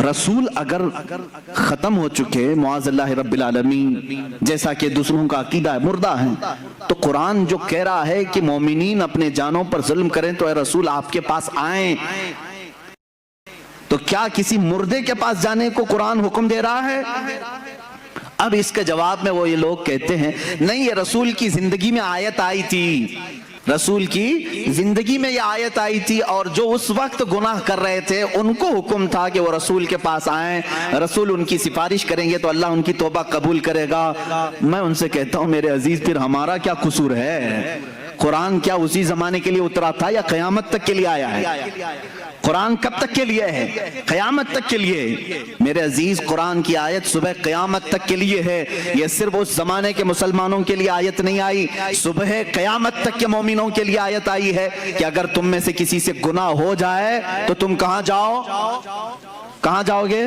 رسول اگر ختم ہو چکے معاذ اللہ رب العالمین، جیسا کہ دوسروں کا عقیدہ ہے مردہ ہیں، تو قرآن جو کہہ رہا ہے کہ مومنین اپنے جانوں پر ظلم کریں تو اے رسول آپ کے پاس آئیں، تو کیا کسی مردے کے پاس جانے کو قرآن حکم دے رہا ہے؟ اب اس کے جواب میں وہ یہ لوگ کہتے ہیں نہیں، یہ رسول کی زندگی میں آیت آئی تھی، رسول کی زندگی میں یہ آیت آئی تھی، اور جو اس وقت گناہ کر رہے تھے ان کو حکم تھا کہ وہ رسول کے پاس آئیں، رسول ان کی سفارش کریں گے تو اللہ ان کی توبہ قبول کرے گا۔ میں ان سے کہتا ہوں میرے عزیز پھر ہمارا کیا قصور ہے؟ قرآن کیا اسی زمانے کے لیے اترا تھا یا قیامت تک کے لیے آیا ہے؟ قرآن کب تک کے لیے ہے؟ قیامت تک کے لیے۔ میرے عزیز قرآن کی آیت صبح قیامت تک کے لیے ہے، یہ صرف اس زمانے کے مسلمانوں کے لیے آیت نہیں آئی، صبح قیامت تک کے مومنوں کے لیے آیت آئی ہے کہ اگر تم میں سے کسی سے گناہ ہو جائے تو تم کہاں جاؤ؟ کہاں جاؤ گے؟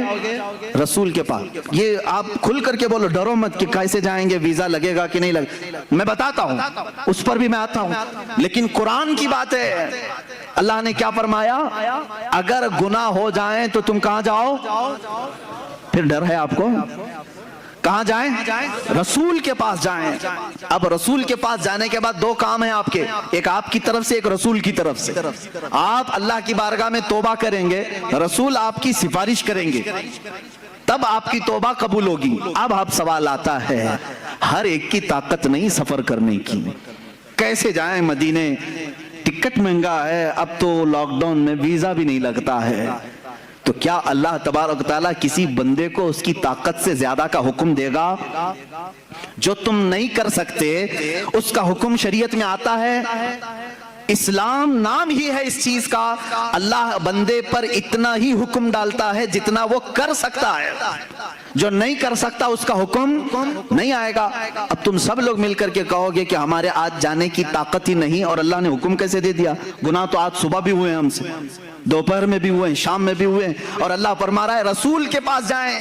رسول کے پاس۔ یہ آپ کھل کر کے بولو، ڈرو مت کہ کیسے جائیں گے، ویزا لگے گا کہ نہیں لگے، میں بتاتا ہوں، اس پر بھی میں آتا ہوں، لیکن قرآن کی بات ہے۔ اللہ نے کیا فرمایا؟ اگر گناہ ہو جائیں تو تم کہاں جاؤ؟ پھر ڈر ہے آپ کو؟ کہاں جائیں؟ رسول کے پاس جائیں۔ اب رسول کے پاس جانے کے بعد دو کام ہیں آپ کے، ایک آپ کی طرف سے، ایک رسول کی طرف سے۔ آپ اللہ کی بارگاہ میں توبہ کریں گے، رسول آپ کی سفارش کریں گے، تب آپ کی توبہ قبول ہوگی۔ اب آپ سوال آتا ہے، ہر ایک کی طاقت نہیں سفر کرنے کی، کیسے جائیں مدینے؟ ٹکٹ مہنگا ہے، اب تو لاک ڈاؤن میں ویزا بھی نہیں لگتا ہے، تو کیا اللہ تبارک و تعالیٰ کسی بندے کو اس کی طاقت سے زیادہ کا حکم دے گا؟ جو تم نہیں کر سکتے اس کا حکم شریعت میں آتا ہے؟ اسلام نام ہی ہے اس چیز کا، اللہ بندے پر اتنا ہی حکم ڈالتا ہے جتنا وہ کر سکتا ہے، جو نہیں کر سکتا اس کا حکم نہیں آئے گا۔ اب تم سب لوگ مل کر کے کہو گے کہ ہمارے آج جانے کی طاقت ہی نہیں، اور اللہ نے حکم کیسے دے دیا؟ گناہ تو آج صبح بھی ہوئے ہیں ہم سے، دوپہر میں بھی ہوئے ہیں، شام میں بھی ہوئے ہیں، اور اللہ فرما رہا ہے رسول کے پاس جائیں۔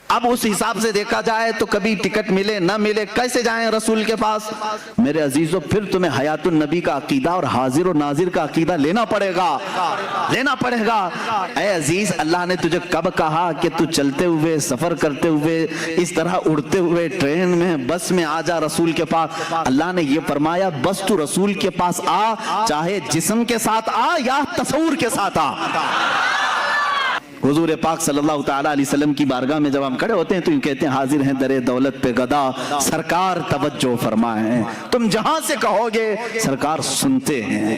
اب اس حساب سے دیکھا جائے تو کبھی ٹکٹ ملے نہ ملے کیسے جائیں رسول کے پاس؟ میرے عزیزو پھر تمہیں حیات النبی کا عقیدہ اور حاضر و ناظر کا عقیدہ لینا پڑے گا۔ اے عزیز، اللہ نے تجھے کب کہا کہ تو چلتے ہوئے، سفر کرتے ہوئے، اس طرح اڑتے ہوئے، ٹرین میں، بس میں آ جا رسول کے پاس؟ اللہ نے یہ فرمایا بس تو رسول کے پاس آ، چاہے جسم کے ساتھ آ یا تصور کے ساتھ آ۔ حضور پاک صلی اللہ تعالیٰ علیہ وسلم کی بارگاہ میں جب ہم کھڑے ہوتے ہیں تو کہتے ہیں حاضر ہیں در دولت پہ گدا، سرکار توجہ فرمائیں۔ تم جہاں سے کہو گے سرکار سنتے ہیں۔